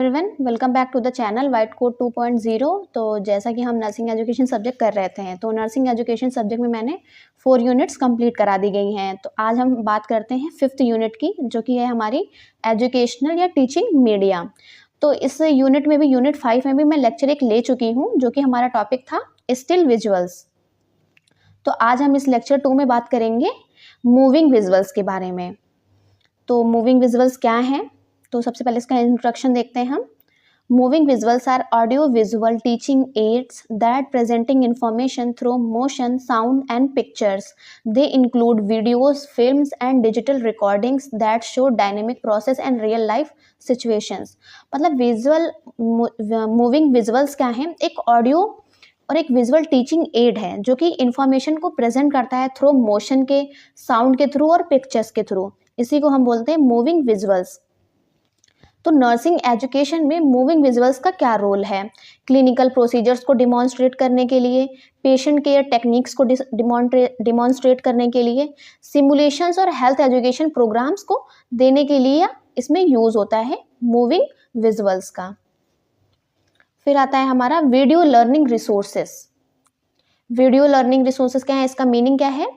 Everyone welcome back to the channel white code 2.0। तो जैसा कि हम नर्सिंग एजुकेशन सब्जेक्ट कर रहे थे, तो नर्सिंग एजुकेशन सब्जेक्ट में मैंने 4 यूनिट्स कंप्लीट करा दी गई हैं। तो आज हम बात करते हैं 5th यूनिट की, जो कि है हमारी एजुकेशनल या टीचिंग मीडिया। तो इस यूनिट में भी, यूनिट 5 में भी मैं लेक्चर एक ले चुकी हूँ, जो कि हमारा टॉपिक था स्टिल विजुअल्स। तो आज हम इस लेक्चर 2 में बात करेंगे मूविंग विजुअल्स के बारे में। तो मूविंग विजुअल्स क्या हैं? तो सबसे पहले इसका इंट्रोडक्शन देखते हैं हम। Moving visuals are audio visual teaching aids that presenting information through motion, sound and pictures. They include videos, films and digital recordings that show dynamic process and real life situations. मतलब visual moving visuals क्या है? एक audio और एक visual teaching add है, जो कि information को प्रेजेंट करता है थ्रू मोशन के, साउंड के थ्रू और पिक्चर्स के थ्रू। इसी को हम बोलते हैं मूविंग विजुअल्स। तो नर्सिंग एजुकेशन में मूविंग विजुअल्स का क्या रोल है? क्लिनिकल प्रोसीजर्स को डिमॉन्स्ट्रेट करने के लिए, पेशेंट केयर टेक्निक्स को डिमॉन्स्ट्रेट करने के लिए, सिमुलेशंस और हेल्थ एजुकेशन प्रोग्राम्स को देने के लिए इसमें यूज होता है मूविंग विजुअल्स का। फिर आता है हमारा video learning resources. Video learning resources क्या है? इसका मीनिंग क्या है?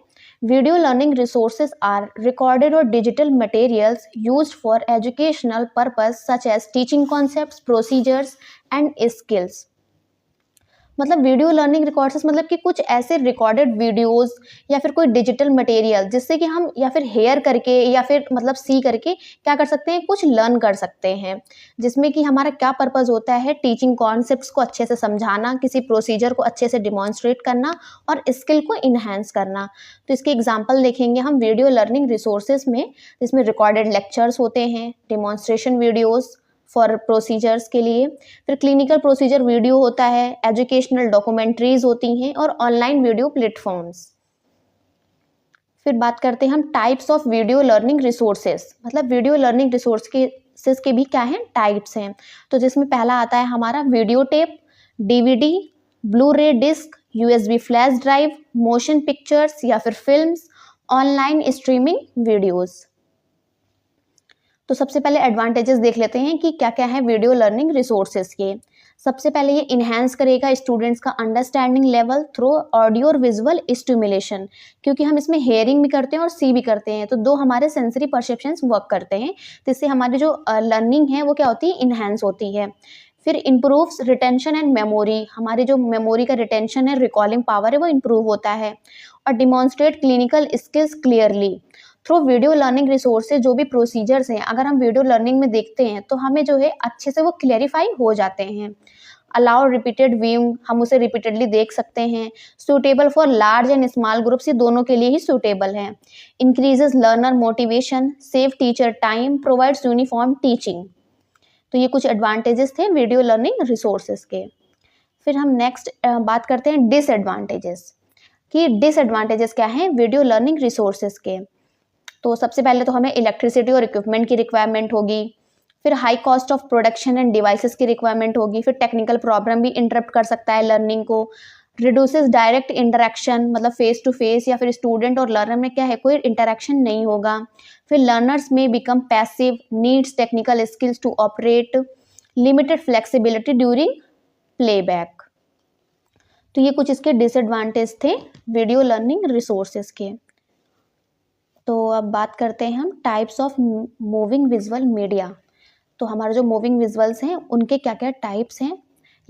Video learning resources are recorded or digital materials used for educational purpose such as teaching concepts, procedures and skills। मतलब वीडियो लर्निंग रिकॉर्ड्स मतलब कि कुछ ऐसे रिकॉर्डेड वीडियोस या फिर कोई डिजिटल मटेरियल, जिससे कि हम या फिर हेयर करके या फिर मतलब सी करके क्या कर सकते हैं, कुछ लर्न कर सकते हैं। जिसमें कि हमारा क्या पर्पस होता है? टीचिंग कॉन्सेप्ट्स को अच्छे से समझाना, किसी प्रोसीजर को अच्छे से डिमॉन्स्ट्रेट करना और स्किल को इन्हांस करना। तो इसके एग्जाम्पल देखेंगे हम वीडियो लर्निंग रिसोर्सेज में, जिसमें रिकॉर्डेड लेक्चर्स होते हैं, डिमॉन्स्ट्रेशन वीडियोज़ फॉर प्रोसीजर्स के लिए, फिर क्लिनिकल प्रोसीजर वीडियो होता है, एजुकेशनल डॉक्यूमेंट्रीज होती हैं और ऑनलाइन वीडियो प्लेटफॉर्म्स। फिर बात करते हैं हम types of video learning resources. मतलब वीडियो लर्निंग रिसोर्सेज के भी क्या हैं? टाइप्स हैं। तो जिसमें पहला आता है हमारा video tape, DVD, blu ray disc, USB flash drive, motion pictures या फिर फिल्म्स, ऑनलाइन स्ट्रीमिंग वीडियोज़। तो सबसे पहले एडवांटेजेस देख लेते हैं कि क्या क्या है वीडियो लर्निंग रिसोर्सेज के। सबसे पहले ये इन्हांस करेगा स्टूडेंट्स का अंडरस्टैंडिंग लेवल थ्रू ऑडियो और विजुअल स्टिमुलेशन, क्योंकि हम इसमें हेयरिंग भी करते हैं और सी भी करते हैं, तो दो हमारे सेंसरी परसेप्शंस वर्क करते हैं। तो इससे हमारी जो लर्निंग है वो क्या होती है? इन्हांस होती है। फिर इम्प्रूव्स रिटेंशन एंड मेमोरी, हमारी जो मेमोरी का रिटेंशन है, रिकॉलिंग पावर है, वो इम्प्रूव होता है। और demonstrate clinical skills clearly through video learning resources. जो भी प्रोसीजर्स हैं, अगर हम वीडियो लर्निंग में देखते हैं तो हमें जो है अच्छे से वो क्लियरिफाई हो जाते हैं। अलाउ रिपीटेड व्यूइंग, हम उसे रिपीटेडली देख सकते हैं। Suitable for large and small groups, ये दोनों के लिए ही सूटेबल है। Increases learner motivation, save teacher time, provides uniform teaching. तो ये कुछ एडवांटेजेस थे वीडियो लर्निंग रिसोर्सेज के। फिर हम नेक्स्ट बात करते हैं डिसएडवांटेजेस, कि डिसएडवांटेजेस क्या हैं वीडियो लर्निंग रिसोर्सेज के। तो सबसे पहले तो हमें इलेक्ट्रिसिटी और इक्विपमेंट की रिक्वायरमेंट होगी। फिर high cost of production end devices की रिक्वायरमेंट होगी। फिर टेक्निकल प्रॉब्लम भी इंटरप्ट कर सकता है लर्निंग को। रिड्यूसेस डायरेक्ट इंटरेक्शन, मतलब फेस टू फेस या फिर स्टूडेंट और लर्नर में क्या है, कोई इंटरेक्शन नहीं होगा। फिर लर्नर्स में become passive, needs technical skills to operate, limited flexibility during playback. तो ये कुछ इसके डिसएडवांटेज थे वीडियो लर्निंग रिसोर्सेज के। तो अब बात करते हैं हम types of moving visual media. तो हमारे जो मूविंग विजुअल्स हैं उनके क्या क्या टाइप्स हैं,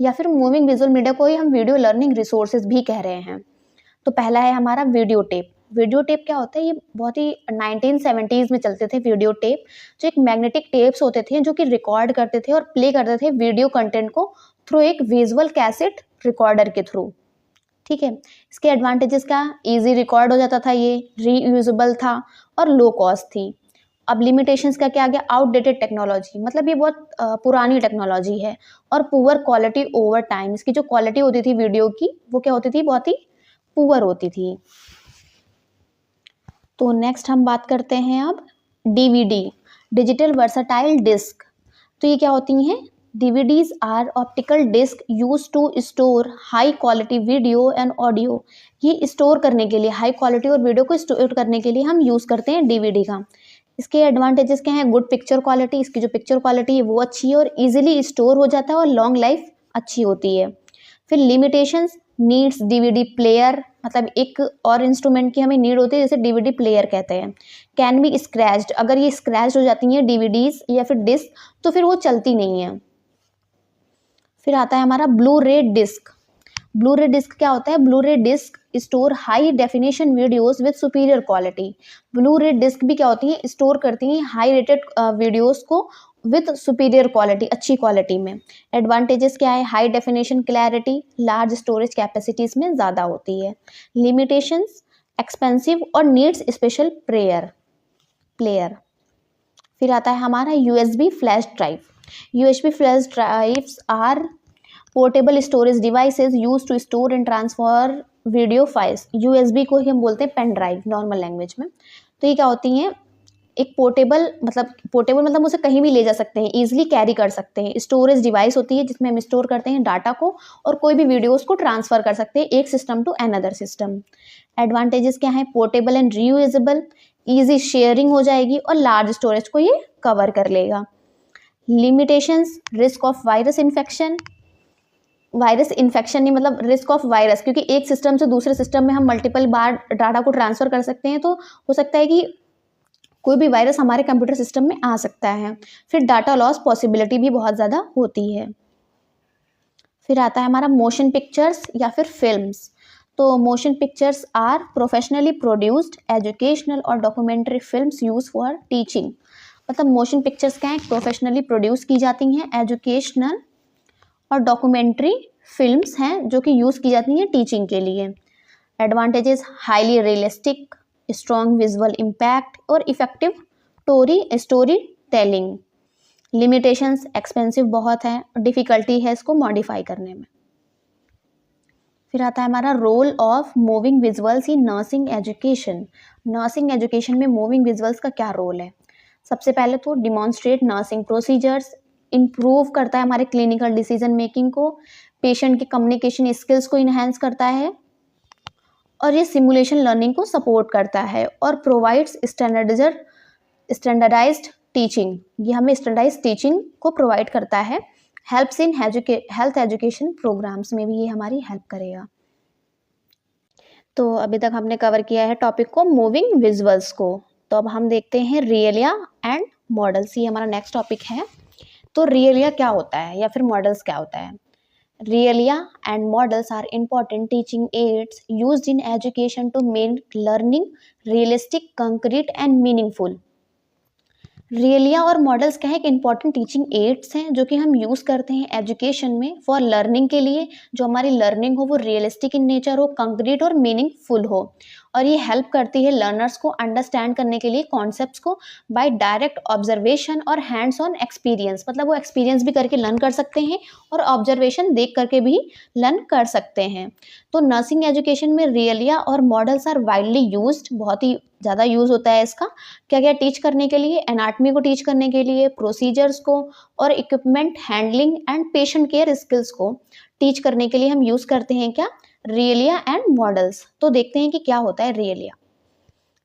या फिर मूविंग विजुअल मीडिया को ही हम वीडियो लर्निंग रिसोर्सेज भी कह रहे हैं। तो पहला है हमारा वीडियो टेप। वीडियो टेप क्या होता है? ये बहुत ही 1970s में चलते थे वीडियो टेप, जो एक मैग्नेटिक टेप्स होते थे जो कि रिकॉर्ड करते थे और प्ले करते थे वीडियो कंटेंट को थ्रू एक विजुअल कैसेट रिकॉर्डर के थ्रू। ठीक है। इसके एडवांटेजेस क्या? इजी रिकॉर्ड हो जाता था, ये रीयूजेबल था और लो कॉस्ट थी। अब लिमिटेशंस का क्या आ गया? आउटडेटेड टेक्नोलॉजी, मतलब ये बहुत पुरानी टेक्नोलॉजी है। और पुअर क्वालिटी ओवर टाइम, इसकी जो क्वालिटी होती थी वीडियो की वो क्या होती थी? बहुत ही पुअर होती थी। तो नेक्स्ट हम बात करते हैं अब डीवीडी, डिजिटल वर्सटाइल डिस्क। तो ये क्या होती हैं? DVDs are optical disc used to store high quality video and audio। ये स्टोर करने के लिए, हाई क्वालिटी और वीडियो को स्टोर करने के लिए हम यूज़ करते हैं DVD का। इसके एडवांटेजेस क्या हैं? गुड पिक्चर क्वालिटी, इसकी जो पिक्चर क्वालिटी है वो अच्छी है और इजीली स्टोर हो जाता है और लॉन्ग लाइफ अच्छी होती है। फिर लिमिटेशंस, नीड्स डीवीडी प्लेयर, मतलब एक और इंस्ट्रूमेंट की हमें नीड होती है जैसे डीवीडी प्लेयर कहते हैं। कैन बी स्क्रैच्ड, अगर ये स्क्रैच हो जाती हैं डीवीडीज या फिर डिस्क तो फिर वो चलती नहीं है। फिर आता है हमारा blue ray disc. Blue ray disc क्या होता है? Blu ray disc store high definition videos with superior quality. Blu ray disc भी क्या होती है? स्टोर करती हैं हाई रेटेड वीडियोस को विद सुपीरियर क्वालिटी, अच्छी क्वालिटी में। एडवांटेजेस क्या है? High definition clarity, large storage capacity इसमें ज़्यादा होती है। लिमिटेशंस, एक्सपेंसिव और नीड्स स्पेशल प्लेयर। फिर आता है हमारा USB flash drive. USB flash drives are portable storage devices use to store and transfer video files. USB को ही हम बोलते हैं पेन ड्राइव नॉर्मल लैंग्वेज में। तो ये क्या होती हैं? एक पोर्टेबल मतलब उसे कहीं भी ले जा सकते हैं, इजीली कैरी कर सकते हैं। स्टोरेज डिवाइस होती है जिसमें हम स्टोर करते हैं डाटा को और कोई भी वीडियोस को ट्रांसफर कर सकते हैं एक system to another system. Advantages क्या है? Portable and reusable, easy sharing हो जाएगी और लार्ज स्टोरेज को ये कवर कर लेगा। Limitations, risk of virus infection नहीं, मतलब रिस्क ऑफ वायरस, क्योंकि एक सिस्टम से दूसरे सिस्टम में हम मल्टीपल बार डाटा को ट्रांसफर कर सकते हैं तो हो सकता है कि कोई भी वायरस हमारे कंप्यूटर सिस्टम में आ सकता है। फिर डाटा लॉस पॉसिबिलिटी भी बहुत ज़्यादा होती है। फिर आता है हमारा मोशन पिक्चर्स या फिर फिल्म्स। तो motion pictures are professionally produced educational और documentary films use for teaching. मतलब मोशन पिक्चर्स क्या है? प्रोफेशनली प्रोड्यूस की जाती हैं, एजुकेशनल और डॉक्यूमेंट्री फिल्म्स हैं जो कि यूज़ की जाती हैं टीचिंग के लिए। Advantages, highly realistic, strong visual impact और effective story telling. Limitations, expensive बहुत है, डिफ़िकल्टी है इसको मॉडिफाई करने में। फिर आता है हमारा role of moving visuals in nursing education. Nursing education में मूविंग विजुअल्स का क्या रोल है? सबसे पहले तो डिमॉन्स्ट्रेट नर्सिंग प्रोसीजर्स, इम्प्रूव करता है हमारे क्लिनिकल डिसीजन मेकिंग को, पेशेंट के कम्युनिकेशन स्किल्स को इन्हेंस करता है और ये सिमुलेशन लर्निंग को सपोर्ट करता है और प्रोवाइड्स स्टैंडर्डाइज्ड टीचिंग, ये हमें स्टैंडर्डाइज्ड टीचिंग को प्रोवाइड करता है। Helps in health education programs में भी ये हमारी हेल्प करेगा। तो अभी तक हमने कवर किया है टॉपिक को मूविंग विजुअल्स को। तो अब हम देखते हैं रियलिया एंड मॉडल्स, ये हमारा नेक्स्ट टॉपिक है। तो रियलिया क्या होता है या फिर मॉडल्स क्या होता है? Realia and models are important teaching aids used in education to make learning realistic, concrete and meaningful. रियलिया और मॉडल्स क्या है? एक इंपॉर्टेंट टीचिंग एड्स हैं जो कि हम यूज़ करते हैं एजुकेशन में फॉर लर्निंग के लिए, जो हमारी लर्निंग हो वो रियलिस्टिक इन नेचर हो, कंक्रीट और मीनिंगफुल हो। और ये हेल्प करती है लर्नर्स को अंडरस्टैंड करने के लिए कॉन्सेप्ट्स को बाय डायरेक्ट ऑब्जर्वेशन और हैंड्स ऑन एक्सपीरियंस, मतलब वो एक्सपीरियंस भी करके लर्न कर सकते हैं और ऑब्जर्वेशन देख करके भी लर्न कर सकते हैं। तो नर्सिंग एजुकेशन में रियलिया और मॉडल्स आर वाइडली यूज्ड, बहुत ही ज़्यादा यूज़ होता है इसका। क्या क्या टीच करने के लिए? एनाटमी को टीच करने के लिए, प्रोसीजर्स को और equipment handling and patient care skills को टीच करने के लिए हम यूज़ करते हैं क्या? रियलिया एंड मॉडल्स। तो देखते हैं कि क्या होता है रियलिया।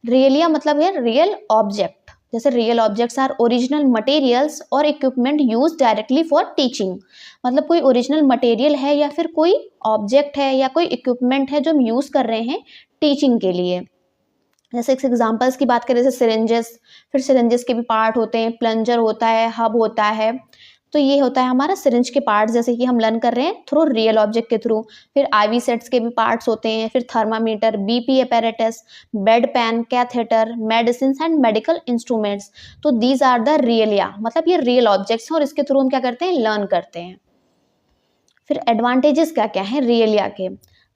रियलिया मतलब है रियल ऑब्जेक्ट, जैसे real objects are original materials और equipment use directly for teaching. मतलब कोई ओरिजिनल मटेरियल है या फिर कोई ऑब्जेक्ट है या कोई इक्विपमेंट है जो हम यूज़ कर रहे हैं टीचिंग के लिए। जैसे एक एग्जांपल्स की बात करें, जैसे सिरिंजेस, फिर सिरिंजेस के भी पार्ट होते हैं, प्लंजर होता है, हब होता है। तो ये होता है हमारा सिरिंज के पार्ट्स, जैसे कि हम लर्न कर रहे हैं थ्रू रियल ऑब्जेक्ट के थ्रू। फिर आईवी सेट्स के भी पार्ट्स होते हैं, फिर thermometer, BP apparatus, bed pan, catheter, medicine and medical instruments. तो दीज आर द रियलिया, मतलब ये रियल ऑब्जेक्ट्स हैं और इसके थ्रू हम क्या करते हैं? लर्न करते हैं। फिर एडवांटेजेस क्या क्या हैं रियलिया के?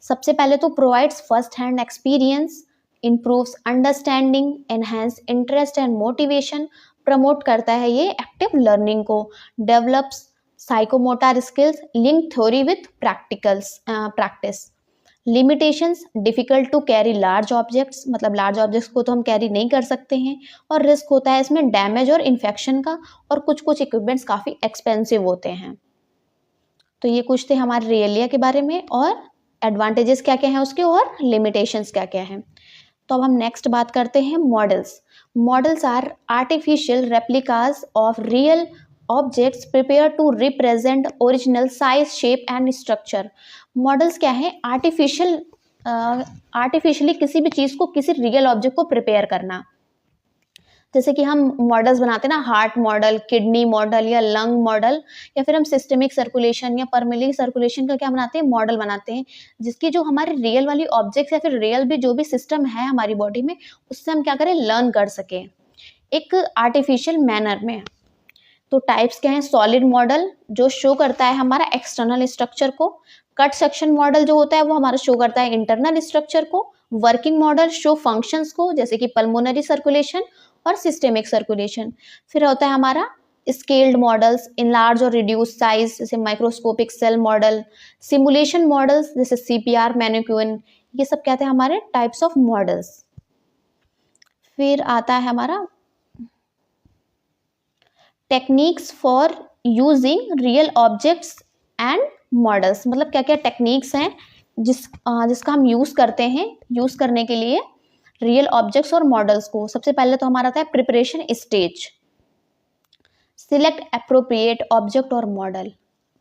सबसे पहले तो provides first hand experience, improves understanding, enhance interest and motivation, promote करता है ये एक्टिव लर्निंग को, develops psychomotor skills, link theory with practice. Limitations, difficult to carry large objects, मतलब लार्ज ऑब्जेक्ट्स को तो हम कैरी नहीं कर सकते हैं और रिस्क होता है इसमें डैमेज और इन्फेक्शन का, और कुछ इक्विपमेंट्स काफ़ी एक्सपेंसिव होते हैं। तो ये कुछ थे हमारे रियलिया के बारे में और एडवांटेजेस क्या क्या हैं उसके और लिमिटेशंस क्या क्या हैं। तो अब हम नेक्स्ट बात करते हैं models. Models are artificial replicas of real objects prepare to represent original size, shape and structure. Models क्या है? आर्टिफिशियली किसी भी चीज़ को, किसी रियल ऑब्जेक्ट को प्रिपेयर करना। जैसे कि हम मॉडल्स बनाते हैं ना, हार्ट मॉडल, किडनी मॉडल या लंग मॉडल, या फिर हम सिस्टमिक सर्कुलेशन या परमिली सर्कुलेशन का क्या बनाते हैं? मॉडल बनाते हैं, जिसकी जो हमारे रियल वाली ऑब्जेक्ट्स या फिर रियल भी जो भी सिस्टम है हमारी बॉडी में, उससे हम क्या करें? लर्न कर सकें एक आर्टिफिशियल मैनर में। तो टाइप्स क्या हैं? सॉलिड मॉडल जो शो करता है हमारा एक्सटर्नल स्ट्रक्चर को, कट सेक्शन मॉडल जो होता है वो हमारा शो करता है इंटरनल स्ट्रक्चर को, वर्किंग मॉडल शो फंक्शंस को जैसे कि पल्मोनरी सर्कुलेशन और सिस्टेमिक सर्कुलेशन। फिर होता है हमारा स्केल्ड मॉडल्स, इनलार्ज और रिड्यूस साइज जैसे microscopic cell model, simulation models जैसे सीपीआर, मैनिक्यून, ये सब कहते हैं हमारे टाइप्स ऑफ मॉडल्स। फिर आता है हमारा techniques for using real objects and models. मतलब क्या क्या टेक्निक्स हैं जिसका हम यूज़ करते हैं, यूज़ करने के लिए रियल ऑब्जेक्ट्स और मॉडल्स को। सबसे पहले तो हमारा आता है preparation stage. Select appropriate object और मॉडल।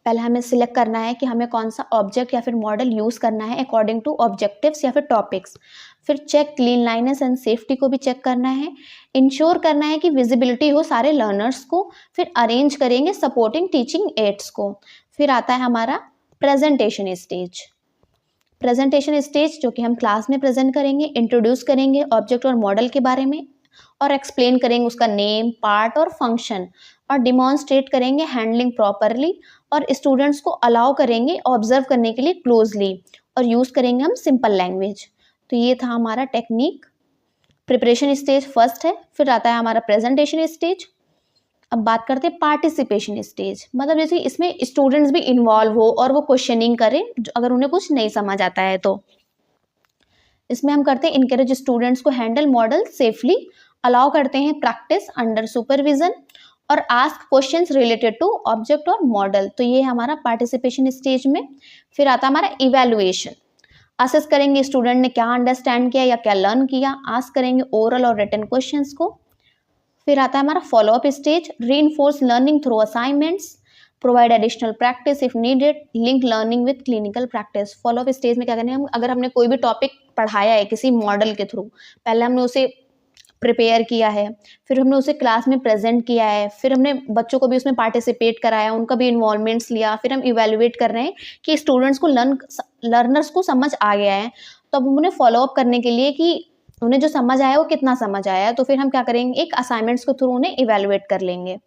पहले हमें सिलेक्ट करना है कि हमें कौन सा ऑब्जेक्ट या फिर मॉडल यूज़ करना है अकॉर्डिंग टू ऑब्जेक्टिव्स या फिर टॉपिक्स। फिर चेक क्लीन लाइनेस एंड सेफ्टी को भी चेक करना है। इंश्योर करना है कि विजिबिलिटी हो सारे लर्नर्स को। फिर अरेंज करेंगे सपोर्टिंग टीचिंग एड्स को। फिर आता है हमारा प्रेजेंटेशन स्टेज। प्रेजेंटेशन स्टेज जो कि हम क्लास में प्रेजेंट करेंगे, इंट्रोड्यूस करेंगे ऑब्जेक्ट और मॉडल के बारे में और एक्सप्लेन करेंगे उसका नेम, पार्ट और फंक्शन, और डिमॉन्स्ट्रेट करेंगे हैंडलिंग प्रॉपरली, और स्टूडेंट्स को अलाउ करेंगे ऑब्जर्व करने के लिए क्लोजली, और यूज़ करेंगे हम सिंपल लैंग्वेज। तो ये था हमारा टेक्निक। प्रिपरेशन स्टेज फर्स्ट है। फिर आता है हमारा प्रेजेंटेशन स्टेज। अब बात करते हैं पार्टिसिपेशन स्टेज। मतलब जैसे इसमें स्टूडेंट्स भी इन्वॉल्व हो और वो क्वेश्चनिंग करें अगर उन्हें कुछ नहीं समझ आता है। तो इसमें हम करते हैं इनकरेज स्टूडेंट्स को हैंडल मॉडल सेफली, अलाउ करते हैं प्रैक्टिस अंडर सुपरविजन, और ask questions related to object और मॉडल। तो ये हमारा पार्टिसिपेशन स्टेज में। फिर आता है हमारा इवैल्यूएशन। असेस करेंगे स्टूडेंट ने क्या अंडरस्टैंड किया या क्या लर्न किया। आस्क करेंगे ओरल और रिटन क्वेश्चंस को। फिर आता है हमारा follow up stage. Reinforce learning through assignments, provide additional practice if needed, link learning with clinical practice. Follow up stage में क्या करना है? हम अगर हमने कोई भी टॉपिक पढ़ाया है किसी मॉडल के थ्रू, पहले हमने उसे प्रिपेयर किया है, फिर हमने उसे क्लास में प्रेजेंट किया है, फिर हमने बच्चों को भी उसमें पार्टिसिपेट कराया, उनका भी इन्वॉल्वमेंट्स लिया, फिर हम इवेल्युएट कर रहे हैं कि स्टूडेंट्स को लर्नर्स को समझ आ गया है, तो अब उन्हें फॉलोअप करने के लिए कि उन्हें जो समझ आया वो कितना समझ आया है, तो फिर हम क्या करेंगे? एक असाइनमेंट्स के थ्रू उन्हें इवेल्युएट कर लेंगे।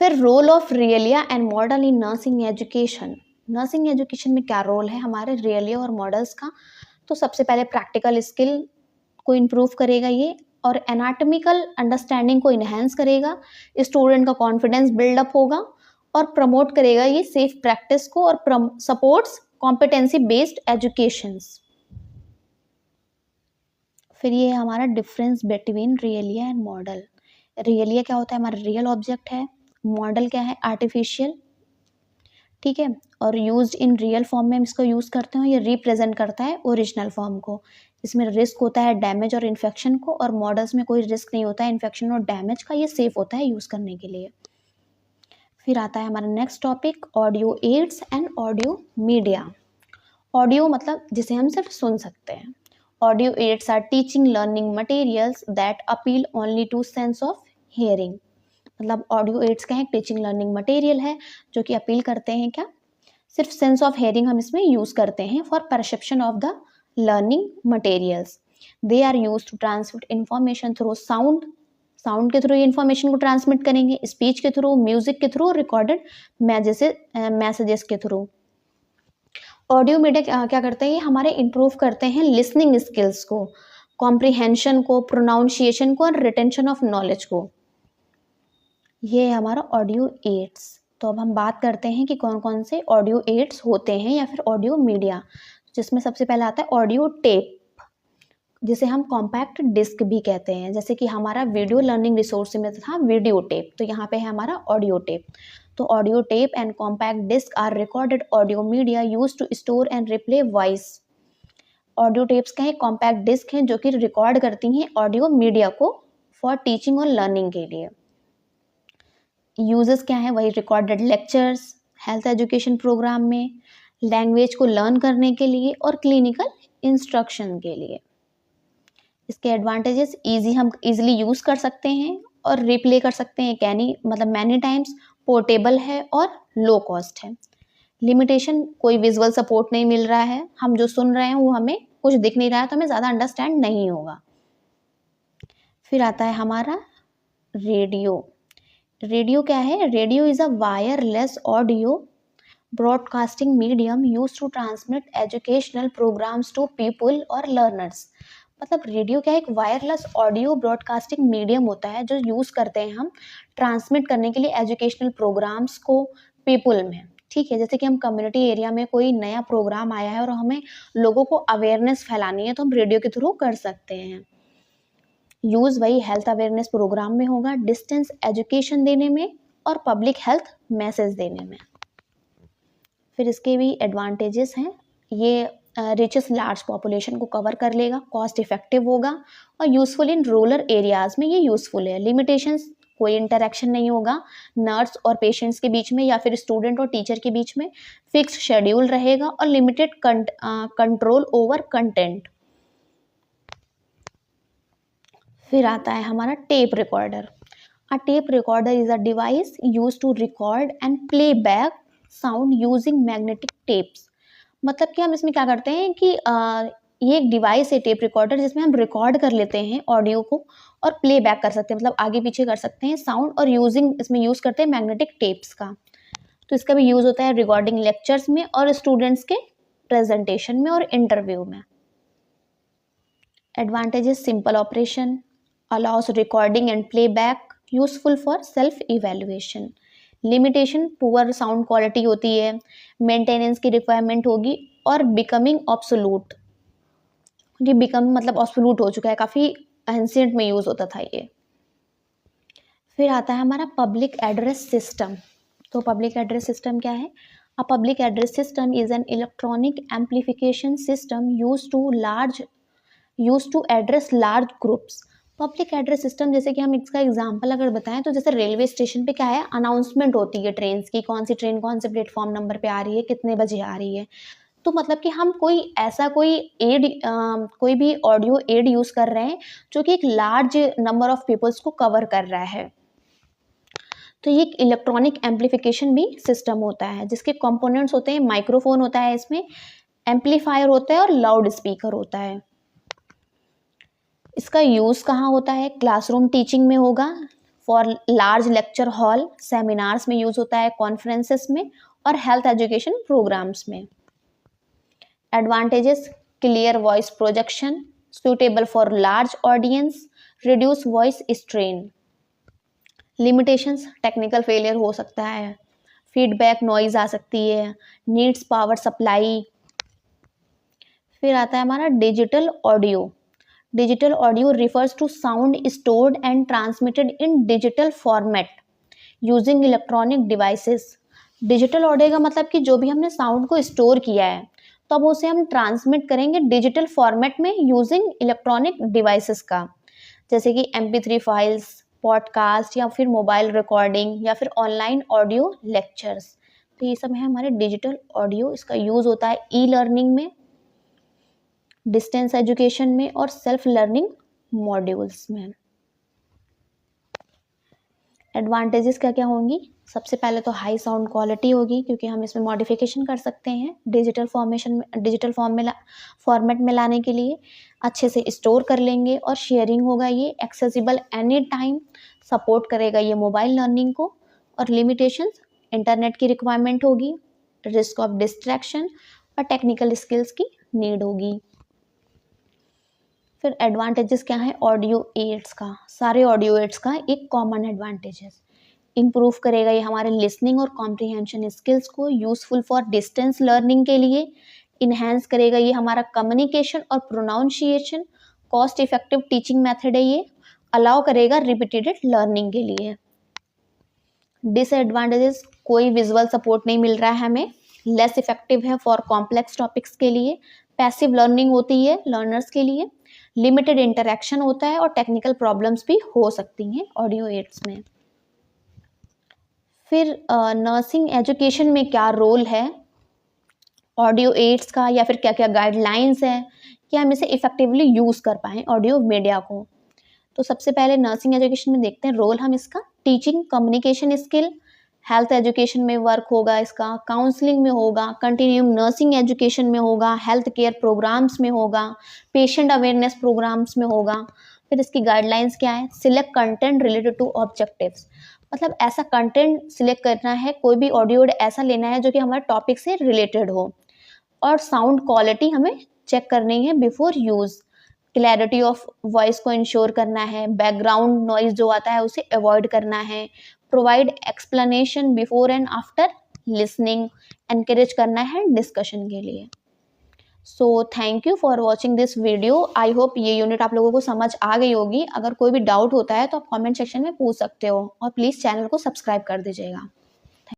फिर role of realia and model in nursing education. Nursing education में क्या रोल है हमारे रियलिया और मॉडल्स का? तो सबसे पहले प्रैक्टिकल स्किल को इम्प्रूव करेगा ये, और एनाटॉमिकल अंडरस्टैंडिंग को इन्हेंस करेगा, स्टूडेंट का कॉन्फिडेंस बिल्डअप होगा, और प्रमोट करेगा ये सेफ प्रैक्टिस को, और सपोर्ट्स कॉम्पिटेंसी बेस्ड एजुकेशंस। फिर ये हमारा डिफरेंस बिटवीन रियलिया एंड मॉडल। रियलिया क्या होता है? हमारा रियल ऑब्जेक्ट है। मॉडल क्या है? आर्टिफिशियल, ठीक है, और यूज्ड इन रियल फॉर्म में हम इसको यूज़ करते हैं। ये रिप्रेजेंट करता है ओरिजिनल फॉर्म को। इसमें रिस्क होता है डैमेज और इन्फेक्शन को, और मॉडल्स में कोई रिस्क नहीं होता है इन्फेक्शन और डैमेज का। ये सेफ होता है यूज़ करने के लिए। फिर आता है हमारा next topic, audio aids and audio media. Audio मतलब जिसे हम सिर्फ सुन सकते हैं। Audio aids are teaching learning materials that appeal only to sense of hearing. मतलब ऑडियो एड्स क्या है? टीचिंग लर्निंग मटेरियल है जो कि अपील करते हैं क्या? सिर्फ सेंस ऑफ हेयरिंग हम इसमें यूज करते हैं for perception of the learning materials. They are use to transmit information through sound. Sound के थ्रू ये इंफॉर्मेशन को ट्रांसमिट करेंगे, स्पीच के थ्रू, म्यूजिक के थ्रू, रिकॉर्डेड मैसेजेस के थ्रू। ऑडियो मीडिया क्या करते हैं? ये हमारे इम्प्रूव करते हैं लिसनिंग स्किल्स को, कॉम्प्रिहेंशन को, प्रोनाउंसिएशन को, और रिटेंशन ऑफ नॉलेज को। ये हमारा ऑडियो एड्स। तो अब हम बात करते हैं कि कौन कौन से ऑडियो एड्स होते हैं या फिर ऑडियो मीडिया, जिसमें सबसे पहले आता है ऑडियो टेप, जिसे हम कॉम्पैक्ट डिस्क भी कहते हैं। जैसे कि हमारा वीडियो लर्निंग रिसोर्स में था वीडियो टेप, तो यहाँ पे है हमारा ऑडियो टेप। तो audio tape and compact disc are recorded audio media use to store and replay voice. Audio tapes क्या है, कॉम्पैक्ट डिस्क हैं जो कि रिकॉर्ड करती हैं ऑडियो मीडिया को फॉर टीचिंग और लर्निंग के लिए। यूजेस क्या है, वही recorded lectures, health education program में, लैंग्वेज को लर्न करने के लिए और क्लिनिकल इंस्ट्रक्शन के लिए। इसके एडवांटेजेस, हम इजीली यूज़ कर सकते हैं और रिप्ले कर सकते हैं कैनी मतलब मैनी टाइम्स, पोर्टेबल है और लो कॉस्ट है। लिमिटेशन, कोई विजुअल सपोर्ट नहीं मिल रहा है, हम जो सुन रहे हैं वो हमें कुछ दिख नहीं रहा है तो हमें ज़्यादा अंडरस्टैंड नहीं होगा। फिर आता है हमारा रेडियो। रेडियो क्या है, radio is a wireless audio broadcasting medium use to transmit educational programs to people और लर्नर्स। मतलब रेडियो क्या है, एक वायरलेस ऑडियो ब्रॉडकास्टिंग मीडियम होता है जो यूज़ करते हैं हम ट्रांसमिट करने के लिए एजुकेशनल प्रोग्राम्स को पीपल में। ठीक है, जैसे कि हम कम्युनिटी एरिया में कोई नया प्रोग्राम आया है और हमें लोगों को अवेयरनेस फैलानी है तो हम रेडियो के थ्रू कर सकते हैं। यूज़ वही हेल्थ अवेयरनेस प्रोग्राम में होगा, डिस्टेंस एजुकेशन देने में और पब्लिक हेल्थ मैसेज देने में। फिर इसके भी एडवांटेजेस हैं, ये रिचेस लार्ज पॉपुलेशन को कवर कर लेगा, कॉस्ट इफेक्टिव होगा और यूज़फुल इन रूरल एरियाज़ में ये यूज़फुल है। लिमिटेशंस, कोई इंटरेक्शन नहीं होगा नर्स और पेशेंट्स के बीच में या फिर स्टूडेंट और टीचर के बीच में, फिक्स शेड्यूल रहेगा और लिमिटेड कंट्रोल ओवर कंटेंट। फिर आता है हमारा tape recorder. A tape recorder is a device use to record and play back sound using magnetic tapes. मतलब कि हम इसमें क्या करते हैं कि ये एक डिवाइस है टेप रिकॉर्डर जिसमें हम रिकॉर्ड कर लेते हैं ऑडियो को और प्ले बैक कर सकते हैं, मतलब आगे पीछे कर सकते हैं साउंड, और इसमें यूज़ करते हैं मैग्नेटिक टेप्स का। तो इसका भी यूज़ होता है रिकॉर्डिंग लेक्चर्स में और स्टूडेंट्स के प्रेजेंटेशन में और इंटरव्यू में। Advantages, simple operation, allow us recording and play back, useful for self evaluation. Limitation, poor sound quality होती है, मेंटेनेंस की रिक्वायरमेंट होगी और बिकमिंग ऑब्सोलूट, ये मतलब ऑब्सोलूट हो चुका है, काफ़ी एंशिएंट में यूज़ होता था ये। फिर आता है हमारा पब्लिक एड्रेस सिस्टम। तो पब्लिक एड्रेस सिस्टम क्या है, a public address system is an electronic amplification system use to address large groups. Public address system, जैसे कि हम इसका एग्जांपल अगर बताएं तो जैसे रेलवे स्टेशन पे क्या है, अनाउंसमेंट होती है ट्रेन की, कौन सी ट्रेन कौन से प्लेटफॉर्म नंबर पे आ रही है, कितने बजे आ रही है। तो मतलब कि हम कोई भी ऑडियो एड यूज़ कर रहे हैं जो कि एक लार्ज नंबर ऑफ पीपल्स को कवर कर रहा है। तो ये इलेक्ट्रॉनिक एम्प्लीफिकेशन भी सिस्टम होता है जिसके कंपोनेंट्स होते हैं, माइक्रोफोन होता है इसमें, एम्पलीफायर होता है और लाउड स्पीकर होता है। इसका यूज़ कहाँ होता है, क्लासरूम टीचिंग में होगा, for large lecture hall, seminars में यूज़ होता है, कॉन्फ्रेंसेस में और हेल्थ एजुकेशन प्रोग्राम्स में। Advantages, clear voice projection, suitable for large audience, reduce voice strain. Limitations, technical failure हो सकता है, फीडबैक नॉइज आ सकती है, नीड्स पावर सप्लाई। फिर आता है हमारा digital audio. Digital audio refers to sound stored and transmitted in digital format using electronic devices। Digital audio का मतलब कि जो भी हमने साउंड को स्टोर किया है तो अब उसे हम ट्रांसमिट करेंगे डिजिटल फॉर्मेट में यूजिंग इलेक्ट्रॉनिक डिवाइसेस का, जैसे कि MP3 फाइल्स, पॉडकास्ट या फिर मोबाइल रिकॉर्डिंग या फिर ऑनलाइन ऑडियो लेक्चर्स। तो ये सब है हमारे डिजिटल ऑडियो। इसका यूज़ होता है ई लर्निंग में, डिस्टेंस एजुकेशन में और सेल्फ लर्निंग मॉड्यूल्स में। एडवांटेजेस क्या क्या होंगी, सबसे पहले तो हाई साउंड क्वालिटी होगी क्योंकि हम इसमें मॉडिफिकेशन कर सकते हैं डिजिटल फॉर्मेट में लाने के लिए, अच्छे से स्टोर कर लेंगे और शेयरिंग होगा, ये एक्सेसिबल एनी टाइम, सपोर्ट करेगा ये मोबाइल लर्निंग को। और लिमिटेशंस, इंटरनेट की रिक्वायरमेंट होगी, रिस्क ऑफ डिस्ट्रैक्शन और टेक्निकल स्किल्स की नीड होगी। फिर एडवांटेजेस क्या है ऑडियो एड्स का, सारे ऑडियो एड्स का एक कॉमन एडवांटेजेस, इम्प्रूव करेगा ये हमारे लिसनिंग और कॉम्प्रिहेंशन स्किल्स को, यूजफुल फॉर डिस्टेंस लर्निंग के लिए, इन्हेंस करेगा ये हमारा कम्युनिकेशन और pronunciation, cost effective teaching method है ये, अलाउ करेगा रिपीटेड लर्निंग के लिए। डिसएडवांटेजेस, कोई विजुअल सपोर्ट नहीं मिल रहा है हमें, लेस इफेक्टिव है फॉर कॉम्प्लेक्स टॉपिक्स के लिए, पैसिव लर्निंग होती है लर्नर्स के लिए, लिमिटेड इंटरेक्शन होता है और टेक्निकल प्रॉब्लम्स भी हो सकती हैं ऑडियो एड्स में। फिर नर्सिंग एजुकेशन में क्या रोल है ऑडियो एड्स का, या फिर क्या क्या गाइडलाइंस हैं कि हम इसे इफेक्टिवली यूज़ कर पाएँ ऑडियो मीडिया को। तो सबसे पहले नर्सिंग एजुकेशन में देखते हैं रोल हम इसका। Teaching communication skill, health education में वर्क होगा इसका, काउंसलिंग में होगा, कंटिन्यूइंग नर्सिंग एजुकेशन में होगा, हेल्थ केयर प्रोग्राम्स में होगा, पेशेंट अवेयरनेस प्रोग्राम्स में होगा। फिर इसकी गाइडलाइंस क्या है, select content related to objectives, मतलब ऐसा कंटेंट सिलेक्ट करना है, कोई भी ऑडियो ऐसा लेना है जो कि हमारे टॉपिक से रिलेटेड हो। और साउंड क्वालिटी हमें चेक करनी है before use, clarity of voice को इंश्योर करना है, बैकग्राउंड नॉइज जो आता है उसे अवॉइड करना है, provide explanation before and after listening, encourage करना है डिस्कशन के लिए। So thank you for watching this video. I hope ये यूनिट आप लोगों को समझ आ गई होगी। अगर कोई भी डाउट होता है तो आप कमेंट सेक्शन में पूछ सकते हो और प्लीज़ चैनल को सब्सक्राइब कर दीजिएगा।